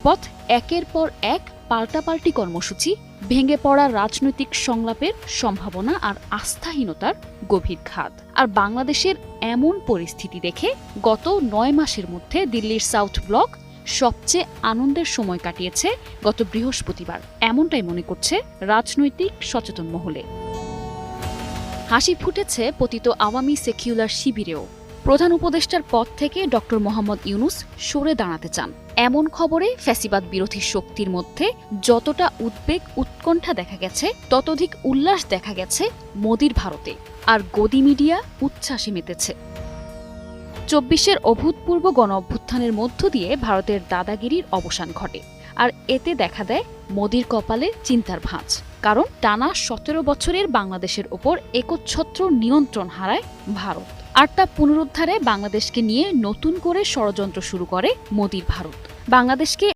রাজপথ, একের পর এক পাল্টাপাল্টি কর্মসূচি, ভেঙে পড়া রাজনৈতিক সংলাপের সম্ভাবনা আর আস্থাহীনতার গভীর ঘাত। আর বাংলাদেশের এমন পরিস্থিতি দেখে গত ৯ মাসের মধ্যে দিল্লির সাউথ ব্লক সবচেয়ে আনন্দের সময় কাটিয়েছে গত বৃহস্পতিবার, এমনটাই মনে করছে রাজনৈতিক সচেতন মহলে। হাসি ফুটেছে পতিত আওয়ামী সেকুলার শিবিরেও। প্রধান উপদেষ্টার পদ থেকে ডক্টর মোহাম্মদ ইউনূস সরে দাঁড়াতে চান, এমন খবরে ফ্যাসিবাদ বিরোধী শক্তির মধ্যে যতটা উদ্বেগ উৎকণ্ঠা দেখা গেছে, ততোধিক উল্লাস দেখা গেছে মোদির ভারতে। আর গদি মিডিয়া উচ্ছ্বাসে মেতেছে। ২৪-এর অভূতপূর্ব গণ অভ্যুত্থানের মধ্য দিয়ে ভারতের দাদাগিরির অবসান ঘটে। আর এতে দেখা দেয় মোদির কপালে চিন্তার ভাঁজ। কারণ টানা ১৭ বছরের বাংলাদেশের ওপর একচ্ছত্র নিয়ন্ত্রণ হারায় ভারত। আর তা পুনরুদ্ধারে বাংলাদেশকে নিয়ে নতুন করে ষড়যন্ত্র শুরু করে মোদির ভারত। বাংলাদেশকে